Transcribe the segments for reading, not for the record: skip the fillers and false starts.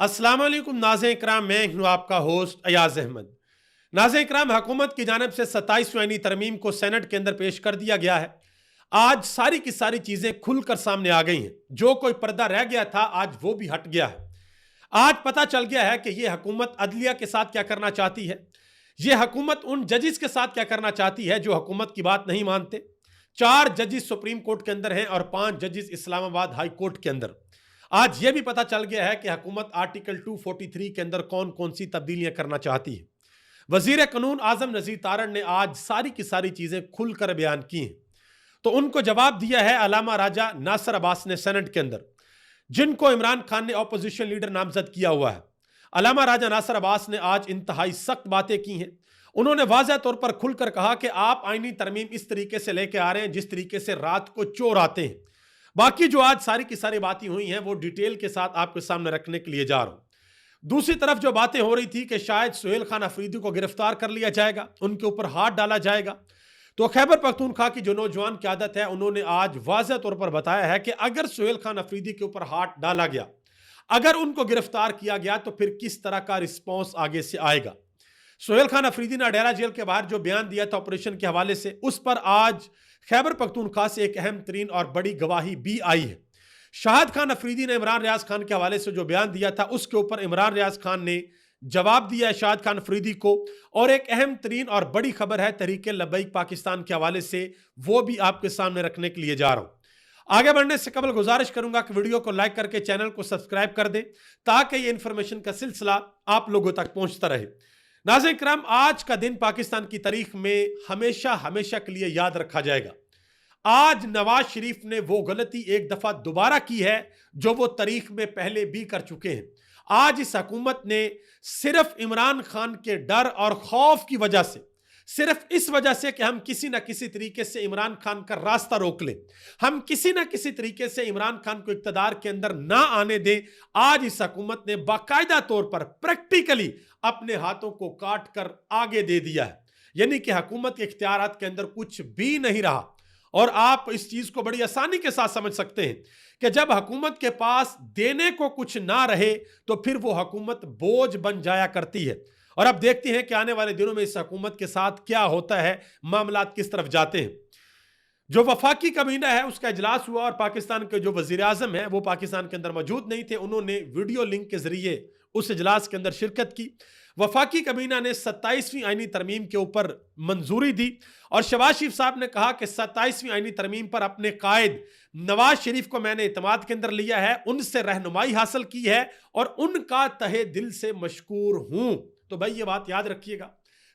अस्सलाम वालेकुम नाज़रीन इकराम, मैं हूं आपका होस्ट अयाज अहमद। नाज़रीन इकराम, हुकूमत की जानिब से 27वीं आईनी तरमीम को सेनेट के अंदर पेश कर दिया गया है। आज सारी की सारी चीजें खुलकर सामने आ गई हैं। जो कोई पर्दा रह गया था आज वो भी हट गया है। आज पता चल गया है कि यह हुकूमत अदलिया के साथ क्या करना चाहती है। यह हुकूमत उन जजिस के साथ क्या करना चाहती है जो हुकूमत की बात नहीं मानते। 4 जजिस सुप्रीम कोर्ट के अंदर हैं और 5 जजिस इस्लामाबाद हाई कोर्ट के अंदर। आज यह भी पता चल गया है कि हुकूमत आर्टिकल 243 के अंदर कौन कौन सी तब्दीलियां करना चाहती है। वजीर कानून आजम नजीर तारड़ ने आज सारी की सारी चीजें खुलकर बयान की हैं। तो उनको जवाब दिया है अलामा राजा नासर अब्बास ने सेनेट के अंदर, जिनको इमरान खान ने ऑपोजिशन लीडर नामजद किया हुआ है। अलामा राजा नासर अब्बास ने आज इंतहाई सख्त बातें की हैं। उन्होंने वाज़ह तौर पर खुलकर कहा कि आप आईनी तरमीम इस तरीके से लेके आ रहे हैं जिस तरीके से रात को चोर आते हैं। बाकी जो आज सारी की सारी बातें हुई हैं वो डिटेल के साथ आपके सामने रखने के लिए जा रहा हूं। दूसरी तरफ जो बातें हो रही थी कि शायद सुहेल खान अफरीदी को गिरफ्तार कर लिया जाएगा, उनके ऊपर हाथ डाला जाएगा, तो खैबर पख्तूनख्वा की जो नौजवान क़यादत है उन्होंने आज वाज़ह तौर पर बताया है कि अगर सुहेल खान अफरीदी के ऊपर हाथ डाला गया, अगर उनको गिरफ्तार किया गया तो फिर किस तरह का रिस्पॉन्स आगे से आएगा। सुहेल खान अफरीदी ने अडेरा जेल के बाहर जो बयान दिया था ऑपरेशन के हवाले से, उस पर आज खैबर पख्तूनख्वा से एक अहम तरीन और बड़ी गवाही भी आई है। शाहिद खान अफरीदी ने इमरान रियाज खान के हवाले से जो बयान दिया था उसके ऊपर इमरान रियाज खान ने जवाब दिया है शाहिद खान अफरीदी को। और एक अहम तरीन और बड़ी खबर है तहरीक लब्बैक पाकिस्तान के हवाले से, वो भी आपके सामने रखने के लिए जा रहा हूं। आगे बढ़ने से कबल गुजारिश करूंगा कि वीडियो को लाइक करके चैनल को सब्सक्राइब कर दें ताकि ये इंफॉर्मेशन का सिलसिला आप लोगों तक पहुंचता रहे। नाज़रीन किराम, आज का दिन पाकिस्तान की तारीख में हमेशा हमेशा के लिए याद रखा जाएगा। आज नवाज शरीफ ने वो गलती एक दफा दोबारा की है जो वो तारीख में पहले भी कर चुके हैं। आज इस हुकूमत ने सिर्फ इमरान खान के डर और खौफ की वजह से, सिर्फ इस वजह से कि हम किसी ना किसी तरीके से इमरान खान का रास्ता रोक लें, हम किसी ना किसी तरीके से इमरान खान को इक़्तिदार के अंदर ना आने दें, आज इस हुकूमत ने बाकायदा तौर पर प्रैक्टिकली अपने हाथों को काट कर आगे दे दिया है। यानी कि हुकूमत के इख्तियारात के अंदर कुछ भी नहीं रहा। और आप इस चीज को बड़ी आसानी के साथ समझ सकते हैं कि जब हुकूमत के पास देने को कुछ ना रहे तो फिर वो हुकूमत बोझ बन जाया करती है। और अब देखते हैं कि आने वाले दिनों में इस हुकूमत के साथ क्या होता है, मामलात किस तरफ जाते हैं। जो वफाकी कमीना है उसका इजलास हुआ और पाकिस्तान के जो वजीर आजम है वो पाकिस्तान के अंदर मौजूद नहीं थे। उन्होंने वीडियो लिंक के जरिए उस इजलास के अंदर शिरकत की। वफाकी कमीना ने 27वीं आईनी तरमीम के ऊपर मंजूरी दी और शहबाज शरीफ साहब ने कहा कि 27वीं आईनी तरमीम पर अपने कायद नवाज शरीफ को मैंने इत्मीनान के अंदर लिया है, उनसे रहनुमाई हासिल की है और उनका तहे दिल से मशकूर हूं। तो भाई ये बात याद रखिएगा,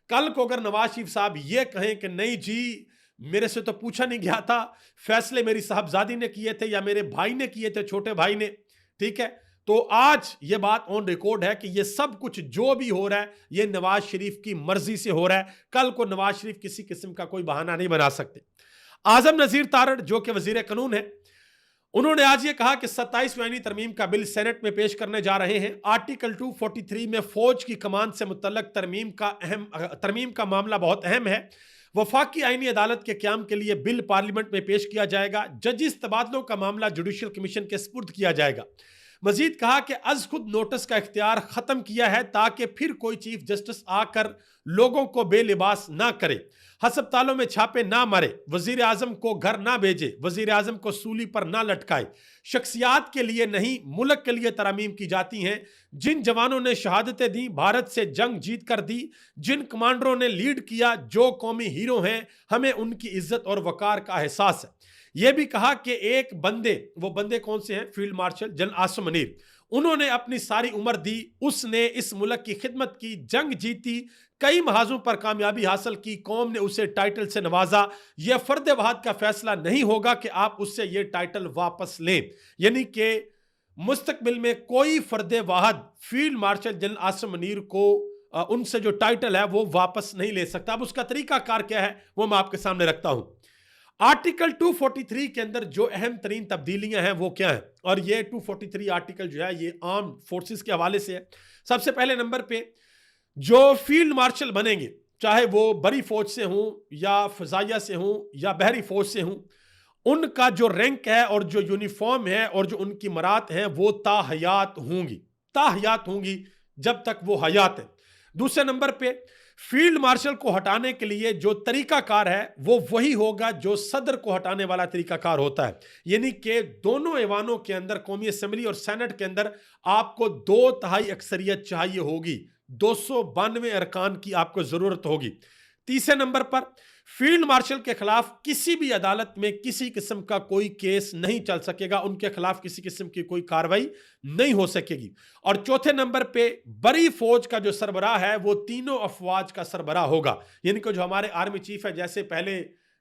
कल को अगर नवाज शरीफ साहब ये कहें कि नहीं जी मेरे से तो पूछा नहीं गया था, फैसले मेरी साहबजादी ने किए थे या मेरे भाई ने किए थे, छोटे भाई ने, ठीक है, तो आज ये बात ऑन रिकॉर्ड है कि ये सब कुछ जो भी हो रहा है ये नवाज शरीफ की मर्जी से हो रहा है। कल को नवाज शरीफ किसी किस्म का कोई बहाना नहीं बना सकते। आजम नजीर तारड़ जो कि वजीर कानून है, उन्होंने आज ये कहा कि 27वीं आईनी तरमीम का बिल सेनेट में पेश करने जा रहे हैं। आर्टिकल 243 में फौज की कमान से मुतल्लक तरमीम का मामला बहुत अहम है। वफाकी आईनी अदालत के क्याम के लिए बिल पार्लियामेंट में पेश किया जाएगा। जजिस तबादलों का मामला जुडिशल कमीशन के सुपुर्द किया जाएगा। मजीद कहा कि अज खुद नोटिस का इख्तियार खत्म किया है ताकि फिर कोई चीफ जस्टिस आकर लोगों को बेलिबास ना करे, हस्पतालों में छापे ना मारे, वजीर आजम को घर ना भेजे, वजीर आजम को सूली पर ना लटकाए। शख्सियात के लिए नहीं मुल्क के लिए तरमीम की जाती हैं। जिन जवानों ने शहादतें दी, भारत से जंग जीत कर दी, जिन कमांडरों ने लीड किया, जो कौमी हीरो हैं, हमें उनकी इज्जत और वकार का एहसास है। यह भी कहा कि एक बंदे, वो बंदे कौन से हैं, field marshal general Asim Munir, उन्होंने अपनी सारी उम्र दी, उसने इस मुल्क की खिदमत की, जंग जीती, कई महाजों पर कामयाबी हासिल की, कौम ने उसे टाइटल से नवाजा। यह फर्द वहाद का फैसला नहीं होगा कि आप उससे यह टाइटल वापस लें। यानी कि मुस्तकबिल में कोई फर्द वहाद field marshal general Asim Munir को उनसे जो टाइटल है वो वापस नहीं ले सकता। अब उसका तरीकाकार क्या है वो मैं आपके सामने रखता हूं। आर्टिकल 243 के अंदर जो अहम तरीन तब्दीलियां हैं वो क्या है, और ये 243 आर्टिकल जो है ये आर्म फोर्सेस के हवाले से है। सबसे पहले नंबर पे जो फील्ड मार्शल बनेंगे, चाहे वो बड़ी फौज से हों या फजाइया से हों या बहरी फौज से हों, उनका जो रैंक है और जो यूनिफॉर्म है और जो उनकी मरात हैं वो ताहयात होंगी। ताहयात होंगी जब तक वो हयात है। दूसरे नंबर पे फील्ड मार्शल को हटाने के लिए जो तरीकाकार है वो वही होगा जो सदर को हटाने वाला तरीकाकार होता है, यानी कि दोनों ऐवानों के अंदर, कौमी असेंबली और सेनेट के अंदर आपको 2/3 अक्सरियत चाहिए होगी, 292 अरकान की आपको जरूरत होगी। तीसरे नंबर पर फील्ड मार्शल के खिलाफ किसी भी अदालत में किसी किस्म का कोई केस नहीं चल सकेगा, उनके खिलाफ किसी किस्म की कोई कार्रवाई नहीं हो सकेगी। और चौथे नंबर पे बड़ी फौज का जो सरबराह है वो तीनों अफवाज का सरबराह होगा, यानी कि जो हमारे आर्मी चीफ है, जैसे पहले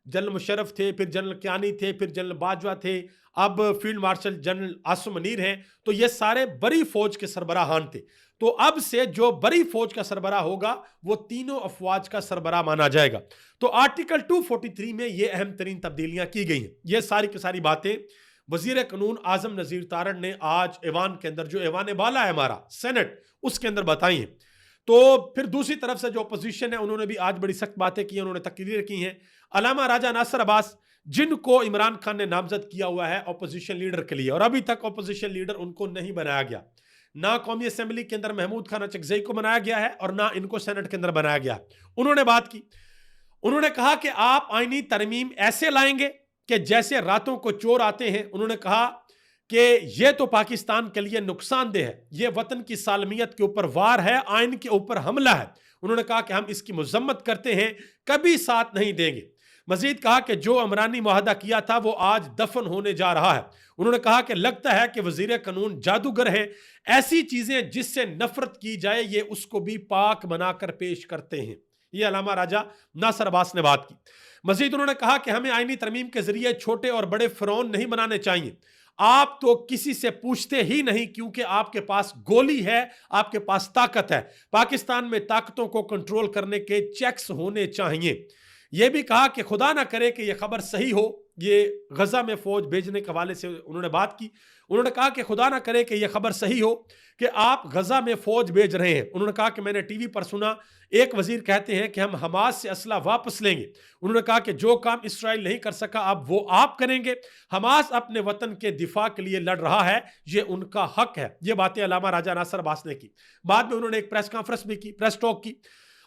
जनरल मुशर्रफ थे, फिर जनरल कियानी थे, फिर जनरल बाजवा थे, अब field marshal general Asim Munir हैं, तो ये सारे बड़ी फौज के सरबराहान थे। तो अब से जो बड़ी फौज का सरबराह होगा वो तीनों अफवाज का सरबराह माना जाएगा। तो आर्टिकल 243 में ये अहम तरीन तब्दीलियां की गई हैं। ये सारी की सारी बातें वजीर कानून आजम नजीर तारण ने आज ऐवान के अंदर, जो ऐवान बाला है हमारा सेनेट, उसके अंदर बताई हैं। तो फिर दूसरी तरफ से जो अपोजिशन है उन्होंने भी आज बड़ी सख्त बातें की, उन्होंने तकरीर की हैं। अलामा राजा नासिर अब्बास, जिनको इमरान खान ने नामजद किया हुआ है अपोजिशन लीडर के लिए, और अभी तक अपोजिशन लीडर उनको नहीं बनाया गया, ना कौमी असेंबली के अंदर महमूद खान अचकजई को बनाया गया है और ना इनको सेनेट के अंदर बनाया गया। उन्होंने बात की, उन्होंने कहा कि आप आईनी तरमीम ऐसे लाएंगे कि जैसे रातों को चोर आते हैं। उन्होंने कहा कि यह तो पाकिस्तान के लिए नुकसानदेह है, यह वतन की सालमियत के ऊपर वार है, आइन के ऊपर हमला है। उन्होंने कहा कि हम इसकी मजम्मत करते हैं, कभी साथ नहीं देंगे। मजीद कहा कि जो अमरानी मुआहदा किया था वो आज दफन होने जा रहा है। उन्होंने कहा कि लगता है कि वजीर कानून जादूगर है, ऐसी चीजें जिससे नफरत की जाए ये उसको भी पाक बनाकर पेश करते हैं। ये अलामा राजा नासिर अब्बास ने बात की। मजीद उन्होंने कहा कि हमें आईनी तरमीम के जरिए छोटे और बड़े फिरौन नहीं बनाने चाहिए। आप तो किसी से पूछते ही नहीं, क्योंकि आपके पास गोली है, आपके पास ताकत है। पाकिस्तान में ताकतों को कंट्रोल करने के चेक्स होने चाहिए। यह भी कहा कि खुदा ना करे कि यह खबर सही हो, ये गजा में फौज भेजने के हवाले से उन्होंने बात की। उन्होंने कहा कि खुदा ना करे कि यह खबर सही हो कि आप गजा में फौज भेज रहे हैं। उन्होंने कहा कि मैंने टीवी पर सुना एक वजीर कहते हैं कि हम हमास से असला वापस लेंगे। उन्होंने कहा कि जो काम इसराइल नहीं कर सका अब वो आप करेंगे। हमास अपने वतन के दिफा के लिए लड़ रहा है, ये उनका हक है। ये बातें अलामा राजा नासिर अब्बास ने की। बाद में उन्होंने एक प्रेस कॉन्फ्रेंस भी की, प्रेस टॉक की।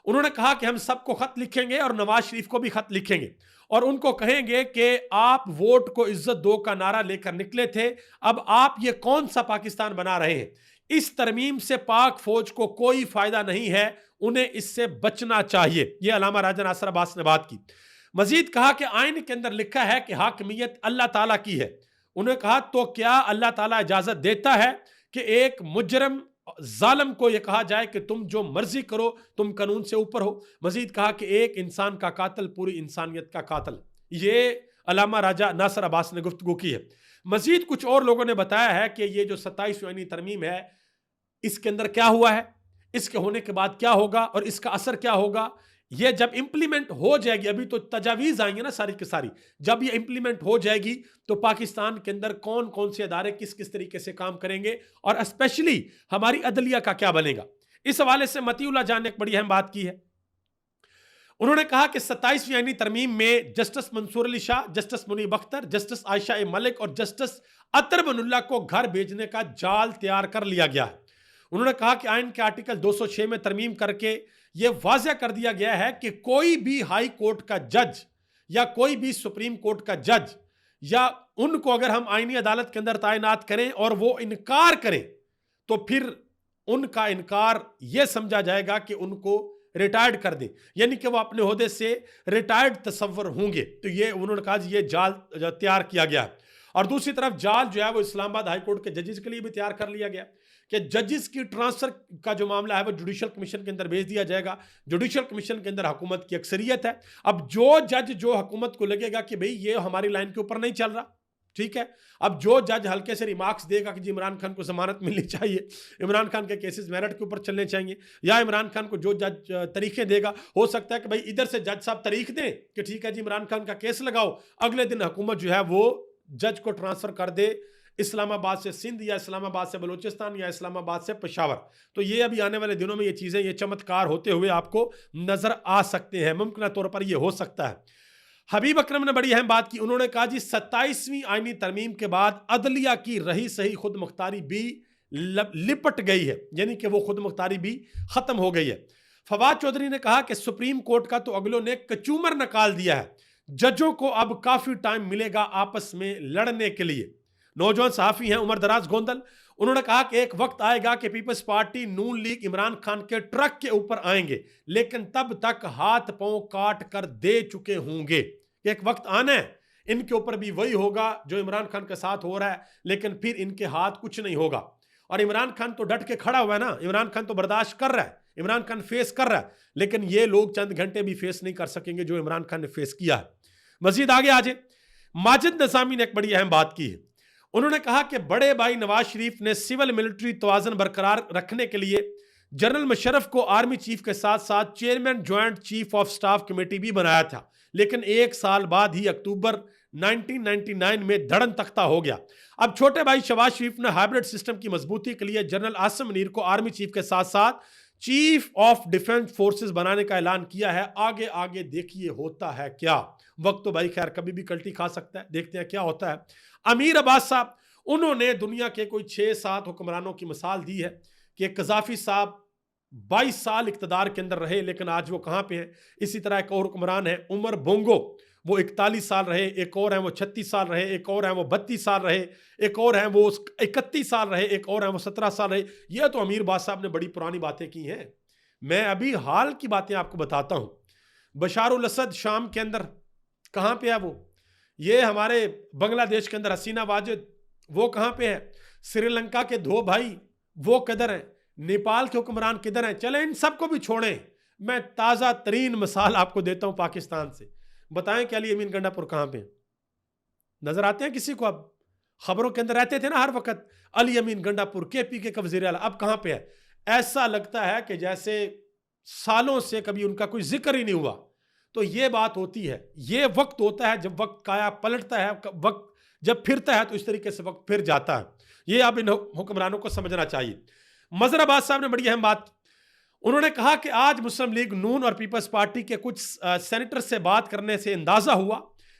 उन्होंने कहा कि हम सबको खत लिखेंगे और नवाज शरीफ को भी खत लिखेंगे और उनको कहेंगे कि आप वोट को इज्जत दो का नारा लेकर निकले थे, अब आप ये कौन सा पाकिस्तान बना रहे हैं। इस तरमीम से पाक फौज को कोई फायदा नहीं है, उन्हें इससे बचना चाहिए। यह अलामा राजा नासिर अब्बास ने बात की। मजीद कहा कि आइन के अंदर लिखा है कि हाकिमियत अल्लाह ताला की है। उन्होंने कहा तो क्या अल्लाह ताला इजाजत देता है कि एक मुजरम जालिम को यह कहा जाए कि तुम जो मर्जी करो, तुम कानून से ऊपर हो। मजीद कहा कि एक इंसान का कातिल पूरी इंसानियत का कातिल। ये अलामा राजा नासिर अब्बास ने गुफ्तगू की है। मजीद कुछ और लोगों ने बताया है कि ये जो 27वीं आईनी तरमीम है, इसके अंदर क्या हुआ है, इसके होने के बाद क्या होगा और इसका असर क्या होगा। ये जब इंप्लीमेंट हो जाएगी, अभी तो तजावीज आएंगे ना सारी की सारी, जब ये इंप्लीमेंट हो जाएगी तो पाकिस्तान के अंदर कौन कौन से अदारे किस किस तरीके से काम करेंगे और स्पेशली हमारी अदलिया का क्या बनेगा। इस हवाले से मतीउल्लाह जान ने एक बड़ी अहम बात की है। उन्होंने कहा कि 27वीं आईनी तरमीम में justice Mansoor Ali Shah, justice Munib Akhtar, justice Ayesha A Malik और जस्टिस अतर बनुल्लाह को घर भेजने का जाल तैयार कर लिया गया है। उन्होंने कहा कि आइन के आर्टिकल 206 में तरमीम करके यह वाज़ह कर दिया गया है कि कोई भी हाई कोर्ट का जज या कोई भी सुप्रीम कोर्ट का जज या उनको अगर हम आईनी अदालत के अंदर तैनात करें और वो इनकार करें तो फिर उनका इनकार यह समझा जाएगा कि उनको रिटायर्ड कर दें, यानी कि वो अपने ओहदे से रिटायर्ड तस्वर होंगे। तो ये उन्होंने कहा ये जाल तैयार किया गया है। और दूसरी तरफ जाल जो है वो इस्लामाबाद हाई कोर्ट के जजेस के लिए भी तैयार कर लिया गया कि जजेस की ट्रांसफर का जो मामला है वो जुडिशल कमीशन के अंदर भेज दिया जाएगा। जुडिशल कमीशन के अंदर हुकूमत की अक्सरियत है। अब जो जज जो हुकूमत को लगेगा कि भाई ये हमारी लाइन के ऊपर नहीं चल रहा, ठीक है, अब जो जज हल्के से रिमार्क्स देगा कि जी इमरान खान को जमानत मिलनी चाहिए, इमरान खान के केसेस मेरिट के ऊपर चलने चाहिए, या इमरान खान को जो जज तरीके देगा, हो सकता है कि भाई इधर से जज साहब तरीक दें कि ठीक है जी इमरान खान का केस लगाओ, अगले दिन हुकूमत जो है वो जज को ट्रांसफर कर दे इस्लामाबाद से सिंध या इस्लामाबाद से बलूचिस्तान या इस्लामाबाद से पेशावर। तो ये अभी आने वाले दिनों में ये चीज़ें, ये चमत्कार होते हुए आपको नजर आ सकते हैं, मुमकिन तौर पर ये हो सकता है। हबीब अकरम ने बड़ी अहम बात की। उन्होंने कहा जी 27वीं आईनी तरमीम के बाद अदलिया की रही सही खुद मुख्तारी भी लिपट गई है, यानी कि वो खुद मुख्तारी भी खत्म हो गई है। फवाद चौधरी ने कहा कि सुप्रीम कोर्ट का तो अगलों ने कचूमर निकाल दिया है, जजों को अब काफी टाइम मिलेगा आपस में लड़ने के लिए। नौजवान सहाफी हैं उमर दराज गोंदल, उन्होंने कहा कि एक वक्त आएगा कि पीपल्स पार्टी नून लीग इमरान खान के ट्रक के ऊपर आएंगे, लेकिन तब तक हाथ पांव काट कर दे चुके होंगे। एक वक्त आना है, इनके ऊपर भी वही होगा जो इमरान खान के साथ हो रहा है, लेकिन फिर इनके हाथ कुछ नहीं होगा। और इमरान खान तो डट के खड़ा हुआ है ना, इमरान खान तो बर्दाश्त कर रहा है, इमरान खान फेस कर रहा है, लेकिन ये लोग चंद घंटे भी फेस नहीं कर सकेंगे जो इमरान खान ने फेस किया है। मजीद आगे आ जाए, माजिद निजामी ने एक बड़ी अहम बात की है। उन्होंने कहा कि बड़े भाई नवाज शरीफ ने सिविल मिलिट्री तवाज़ुन बरकरार रखने के लिए जनरल मुशर्रफ को आर्मी चीफ के साथ साथ chairman joint chief of staff committee भी बनाया था, लेकिन एक साल बाद ही अक्टूबर 1999 में धड़न तख्ता हो गया। अब छोटे भाई शहबाज शरीफ ने हाइब्रिड सिस्टम की मजबूती के लिए जनरल आसिम मुनीर को आर्मी चीफ के साथ साथ चीफ ऑफ डिफेंस फोर्सेस बनाने का ऐलान किया है। आगे आगे देखिए होता है क्या। वक्त तो भाई खैर कभी भी कल्टी खा सकता है, देखते हैं क्या होता है। अमीर अब्बास साहब, उन्होंने दुनिया के कोई 6-7 हुक्मरानों की मिसाल दी है कि कजाफी साहब 22 साल इक्तदार के अंदर रहे, लेकिन आज वो कहां पे हैं। इसी तरह एक और हुक्मरान है उमर बोंगो, वो 41 साल रहे, एक और हैं वो 36 साल रहे, एक और हैं वो 32 साल रहे, एक और हैं वो 31 साल रहे, एक और हैं वो 17 साल रहे। ये तो अमीर अब्बास साहब ने बड़ी पुरानी बातें की हैं। मैं अभी हाल की बातें आपको बताता हूं। बशारुल असद शाम के अंदर कहां पे है वो, ये हमारे बांग्लादेश के अंदर हसीना वाजिद, वो कहां पे है। श्रीलंका के 2 भाई वो किधर हैं, नेपाल के हुक्मरान किधर हैं। चले इन सबको भी छोड़ें, मैं ताजा तरीन मिसाल आपको देता हूं पाकिस्तान से। बताएं कि अली अमीन गंडापुर कहां पे नजर आते हैं किसी को? अब खबरों के अंदर रहते थे ना हर वक्त, अली अमीन गंडापुर KPK का वजीर आला, अब कहां पे है? ऐसा लगता है कि जैसे सालों से कभी उनका कोई जिक्र ही नहीं हुआ। तो ये बात होती है, ये वक्त होता है जब वक्त काया पलटता है, वक्त जब फिरता है तो इस तरीके से वक्त फिर जाता है। ये अब इन हुक्मरानों को समझना चाहिए। मजहर अब्बास साहब ने बड़ी अहम बात, उन्होंने कहा कि आज मुस्लिम लीग नून और पीपल्स पार्टी के कुछ सेनेटर से बात करने से अंदाजा हुआ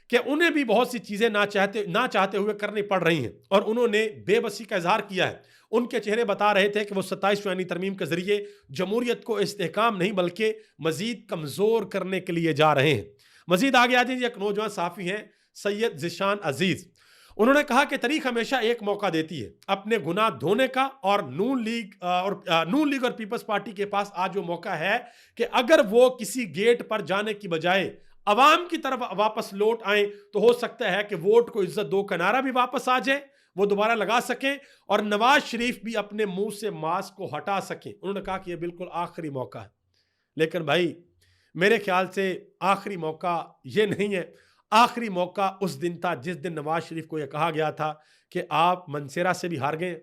कि उन्हें भी बहुत सी चीजें ना चाहते हुए करनी पड़ रही हैं, और उन्होंने बेबसी का इजहार किया है। उनके चेहरे बता रहे थे कि वो 27वीं यानी तरमीम के जरिए जमहूरियत को इस्तेहकाम नहीं बल्कि मजीद कमजोर करने के लिए जा रहे हैं। मजीद आगे आ जाइए, एक नौजवान सहाफी हैं सैयद जिशान अजीज, उन्होंने कहा कि तारीख हमेशा एक मौका देती है अपने गुनाह धोने का, और नून लीग और पीपल्स पार्टी के पास आज वो मौका है कि अगर वो किसी गेट पर जाने की बजाय अवाम की तरफ वापस लौट आए तो हो सकता है कि वोट को इज्जत दो का नारा भी वापस आ जाए, वो दोबारा लगा सकें, और नवाज शरीफ भी अपने मुंह से मास्क को हटा सकें। उन्होंने कहा कि यह बिल्कुल आखिरी मौका है। लेकिन भाई मेरे ख्याल से आखिरी मौका ये नहीं है। आखिरी मौका उस दिन था जिस दिन नवाज शरीफ को यह कहा गया था कि आप मनसेरा से भी हार गए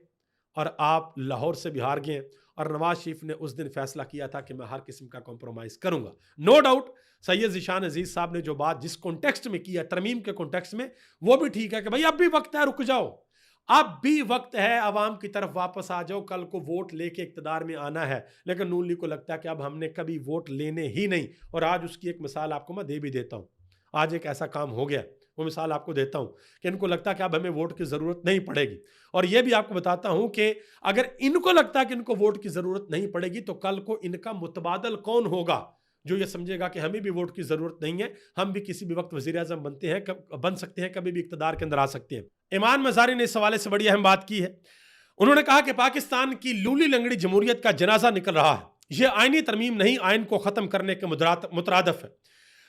और आप लाहौर से भी हार गए, और नवाज शरीफ ने उस दिन फैसला किया था कि मैं हर किस्म का कॉम्प्रोमाइज करूंगा। नो डाउट सैयद जिशान अजीज साहब ने जो बात जिस कॉन्टेक्स्ट में किया, तरमीम के कॉन्टेक्स्ट में, वो भी ठीक है कि भाई अब भी वक्त है, रुक जाओ, अब भी वक्त है, आवाम की तरफ वापस आ जाओ, कल को वोट लेके इक्तदार में आना है। लेकिन नून लीग को लगता है कि अब हमने कभी वोट लेने ही नहीं, और आज उसकी एक मिसाल आपको मैं दे भी देता हूं। आज एक ऐसा काम हो गया, वो मिसाल आपको देता हूं कि इनको लगता है कि अब हमें वोट की जरूरत नहीं पड़ेगी। और यह भी आपको बताता हूं कि अगर इनको लगता है कि इनको वोट की जरूरत नहीं पड़ेगी तो कल को इनका मुतबादल कौन होगा जो ये समझेगा कि हमें भी वोट की जरूरत नहीं है, हम भी किसी भी वक्त वजीर आजम बन सकते हैं, कभी भी इक्तदार के अंदर आ सकते हैं। ईमान मज़ारी ने इस हवाले से बड़ी अहम बात की है। उन्होंने कहा कि पाकिस्तान की लूली लंगड़ी जमहूरियत का जनाजा निकल रहा है, यह आईनी तरमीम नहीं, आइन को खत्म करने के मुतरादफ है।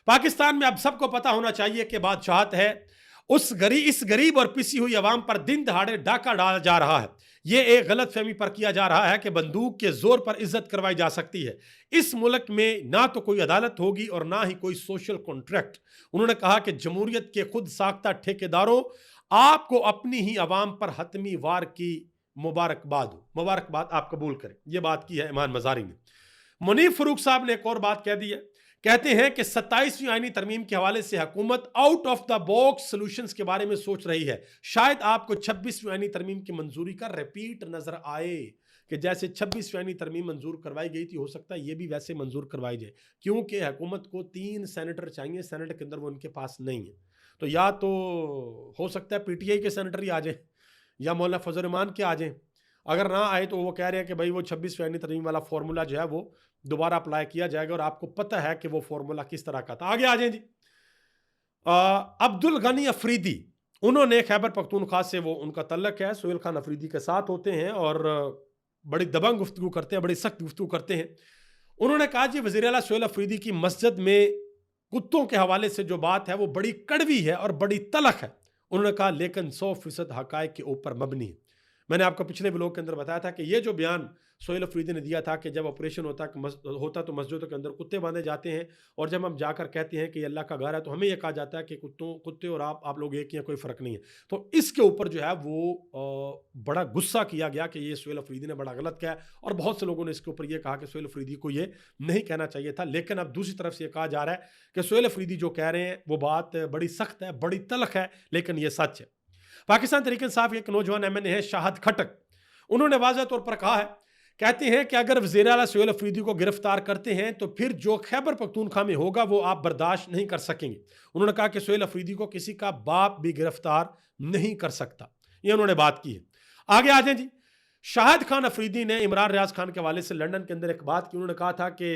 पाकिस्तान में अब सबको पता होना चाहिए कि बादशाहत है, इस गरीब और पिसी हुई अवाम पर दिन दहाड़े डाका डाला जा रहा है। यह एक गलत फहमी पर किया जा रहा है कि बंदूक के जोर पर इज्जत करवाई जा सकती है। इस मुल्क में ना तो कोई अदालत होगी और ना ही कोई सोशल कॉन्ट्रैक्ट। उन्होंने कहा कि जमहूरियत के खुद साख्ता ठेकेदारों, आपको अपनी ही अवाम पर हतमी वार की मुबारकबाद आप कबूल करें। यह बात की है ईमान मज़ारी ने। मुनीफ फरूक साहब ने एक और बात कह दी है, कहते हैं कि 27वीं आईनी तरमीम के हवाले से हुकूमत out of the box solutions के बारे में सोच रही है। शायद आपको 26वीं आईनी तरमीम की मंजूरी का रिपीट नजर आए कि जैसे 26वीं आईनी तरमीम मंजूर करवाई गई थी, हो सकता है ये भी वैसे मंजूर करवाई जाए, क्योंकि हुकूमत को 3 सेनेटर चाहिए, सेनेट के अंदर वो उनके पास नहीं है। तो या तो हो सकता है PTI के सेनेटर ही आ जाए या मौलाना फजल रहमान के आ जाएं, अगर ना आए तो वो कह रहे हैं कि भाई वो 26वीं आईनी तरमीम वाला फॉर्मूला जो है वो दोबारा अप्लाई किया जाएगा, और आपको पता है कि वो फॉर्मूला किस तरह का था। आगे आ जाए जी। अब्दुल गनी अफरीदी, उन्होंने खैबर पख्तूनख्वा से, वो उनका तल्लक है, सोहेल खान अफरीदी के साथ होते हैं और बड़ी दबंग गुफ्तगू करते हैं, बड़ी सख्त गुफ्तगू करते हैं। उन्होंने कहा जी वज़ीर आला सोहेल अफरीदी की मस्जिद में कुत्तों के हवाले से जो बात है वो बड़ी कड़वी है और बड़ी तलख है। उन्होंने कहा लेकिन 100% हकायक के ऊपर मबनी है। मैंने आपको पिछले व्लॉग के अंदर बताया था कि ये जो बयान सोहेल अफरीदी ने दिया था कि जब ऑपरेशन होता तो मस्जिदों के अंदर कुत्ते बांधे जाते हैं, और जब हम जाकर कहते हैं कि ये अल्लाह का घर है तो हमें यह कहा जाता है कि कुत्ते और आप लोग एक ही हैं, कोई फ़र्क नहीं है। तो इसके ऊपर जो है वो बड़ा गुस्सा किया गया कि ये सोहेल अफरीदी ने बड़ा गलत किया, और बहुत से लोगों ने इसके ऊपर ये कहा कि सोहेल अफरीदी को ये नहीं कहना चाहिए था। लेकिन अब दूसरी तरफ से ये कहा जा रहा है कि सोहेल अफरीदी जो कह रहे हैं वो बात बड़ी सख्त है, बड़ी तलख है, लेकिन ये सच है। पाकिस्तान तहरीक इंसाफ के एक नौजवान एमएनए है शाहद खटक, उन्होंने वाज़ह तौर पर कहा है, कहते हैं कि अगर वज़ीर आला सोहेल अफरीदी को गिरफ्तार करते हैं तो फिर जो खैबर पख्तूनख्वा में होगा वो आप बर्दाश्त नहीं कर सकेंगे। उन्होंने कहा कि सोहेल अफरीदी को किसी का बाप भी गिरफ्तार नहीं कर सकता। ये उन्होंने बात की है। आगे आ जाए जी। शाहिद खान अफरीदी ने इमरान रियाज खान के हवाले से लंदन के अंदर एक बात की। उन्होंने कहा था कि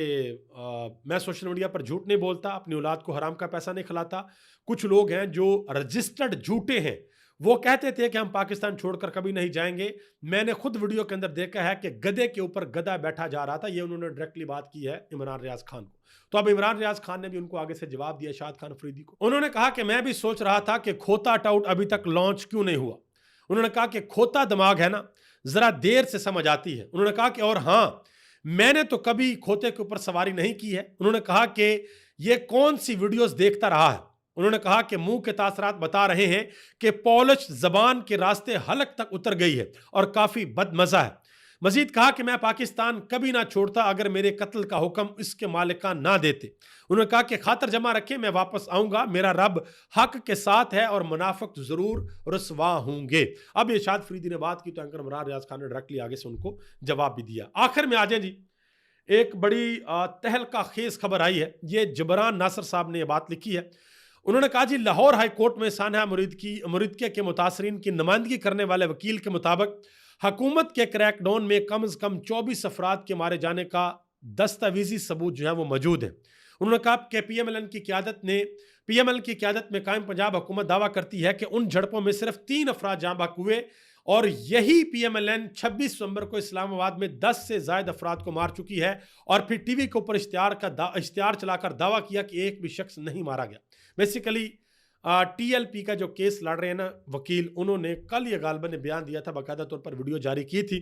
मैं सोशल मीडिया पर झूठ नहीं बोलता, अपनी औलाद को हराम का पैसा नहीं खिलाता। कुछ लोग हैं जो रजिस्टर्ड झूठे हैं, वो कहते थे कि हम पाकिस्तान छोड़कर कभी नहीं जाएंगे। मैंने खुद वीडियो के अंदर देखा है कि गधे के ऊपर गधा बैठा जा रहा था। ये उन्होंने डायरेक्टली बात की है इमरान रियाज खान को। तो अब इमरान रियाज खान ने भी उनको आगे से जवाब दिया शाहिद खान अफरीदी को। उन्होंने कहा कि मैं भी सोच रहा था कि खोता टाउट अभी तक लॉन्च क्यों नहीं हुआ। उन्होंने कहा कि खोता दिमाग है ना, जरा देर से समझ आती है। उन्होंने कहा कि और हाँ, मैंने तो कभी खोते के ऊपर सवारी नहीं की है। उन्होंने कहा कि ये कौन सी वीडियोस देखता रहा है। उन्होंने कहा कि मुंह के तासरात बता रहे हैं कि पॉलिश जबान के रास्ते हलक तक उतर गई है और काफी बदमजा है। मजीद कहा कि मैं पाकिस्तान कभी ना छोड़ता अगर मेरे कत्ल का हुक्म इसके मालिकान ना देते। उन्होंने कहा कि खातर जमा रखे, मैं वापस आऊंगा, मेरा रब हक के साथ है और मुनाफिक जरूर रुसवा होंगे। अब ये शाहिद अफरीदी ने बात की तो एंकर इमरान रियाज खान ने डायरेक्टली आगे से उनको जवाब भी दिया। आखिर में आ जाए जी, एक बड़ी तहलका खेज खबर आई है। ये जबरान नासिर साहब ने यह बात लिखी है। उन्होंने कहा जी लाहौर हाई कोर्ट में सानहा मुरीदके के मुतासरीन की नुमाइंदगी करने वाले वकील के मुताबिक हुकूमत के क्रैकडाउन में कम से कम 24 अफराद के मारे जाने का दस्तावेजी सबूत जो है वो मौजूद है। उन्होंने कहा कि पीएमएल की क्यादत में कायम पंजाब हुकूमत दावा करती है कि उन झड़पों में सिर्फ 3 अफराद जाँ बहक हुए, और यही पीएमएलएन 26 नवंबर को इस्लामाबाद में 10 से ज्यादा अफराद को मार चुकी है, और फिर टीवी के ऊपर इश्तिहार चलाकर दावा किया कि एक भी शख्स नहीं मारा गया। बेसिकली टीएलपी का जो केस लड़ रहे हैं ना वकील, उन्होंने कल ये गालिबा ने बयान दिया था, बाकायदा तौर पर वीडियो जारी की थी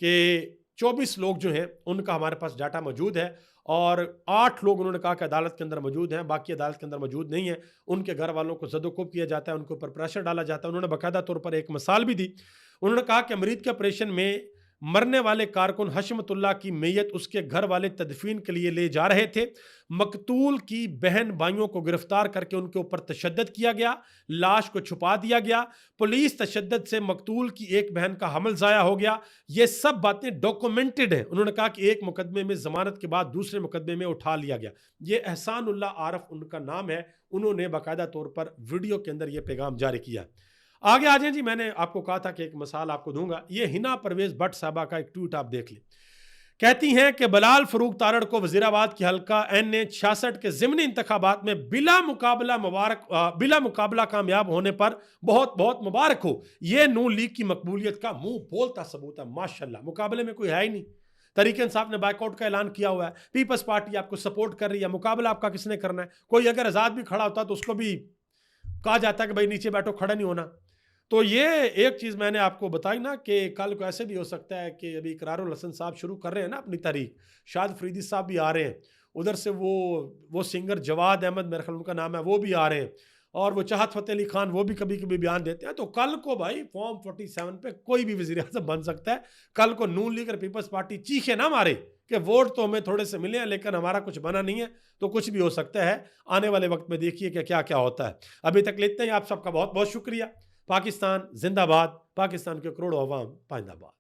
कि 24 लोग जो हैं उनका हमारे पास डाटा मौजूद है, और 8 लोग उन्होंने कहा कि अदालत के अंदर मौजूद हैं, बाकी अदालत के अंदर मौजूद नहीं है। उनके घर वालों को ज़दोकोब किया जाता है, उनके ऊपर प्रेशर डाला जाता है। उन्होंने बाकायदा तौर पर एक मिसाल भी दी। उन्होंने कहा कि अमरीद के ऑपरेशन में मरने वाले कारकुन हशमतुल्लाह की मैयत उसके घर वाले तदफीन के लिए ले जा रहे थे। मकतूल की बहन भाइयों को गिरफ्तार करके उनके ऊपर तशद्दुद किया गया, लाश को छुपा दिया गया, पुलिस तशद्दुद से मकतूल की एक बहन का हमल ज़ाया हो गया। ये सब बातें डॉक्यूमेंटेड हैं। उन्होंने कहा कि एक मुकदमे में जमानत के बाद दूसरे मुकदमे में उठा लिया गया। ये एहसानुल्लाह आरफ उनका नाम है। उन्होंने बाकायदा तौर पर वीडियो के अंदर यह पैगाम जारी किया। आगे आ जाए जी, मैंने आपको कहा था कि एक मिसाल आपको दूंगा। ये हिना परवेज भट्ट साहबा का एक ट्वीट आप देख लें। कहती हैं कि बलाल फरूक तारड़ को वजीराबाद की हल्का NA-66 के ज़िमनी इंतखाबात में बिला मुकाबला कामयाब होने पर बहुत बहुत मुबारक हो। ये नून लीग की मकबूलियत का मुंह बोलता सबूत है। माशाल्लाह, मुकाबले में कोई है ही नहीं। तहरीक इंसाफ ने बाइकआउट का ऐलान किया हुआ है, पीपल्स पार्टी आपको सपोर्ट कर रही है। मुकाबला आपका किसने करना है? कोई अगर आज़ाद भी खड़ा होता तो उसको भी कहा जाता है कि भाई नीचे बैठो, खड़ा नहीं होना। तो ये एक चीज़ मैंने आपको बताई ना कि कल को ऐसे भी हो सकता है कि अभी इकरारुल हसन साहब शुरू कर रहे हैं ना अपनी तारीख, शाहिद अफरीदी साहब भी आ रहे हैं, उधर से वो सिंगर जवाद अहमद, मेरे ख्याल उनका नाम है, वो भी आ रहे हैं, और वो चाहत फ़तेह अली खान वो भी कभी कभी बयान देते हैं। तो कल को भाई फॉर्म 47 पे कोई भी वज़ीर आज़म बन सकता है। कल को नून लीग और पीपल्स पार्टी चीखे ना मारे कि वोट तो हमें थोड़े से मिले हैं लेकिन हमारा कुछ बना नहीं है, तो कुछ भी हो सकता है। आने वाले वक्त में देखिए कि क्या क्या होता है। अभी तक लेते हैं, आप सबका बहुत बहुत शुक्रिया। पाकिस्तान जिंदाबाद, पाकिस्तान के करोड़ों अवाम पाइंदाबाद।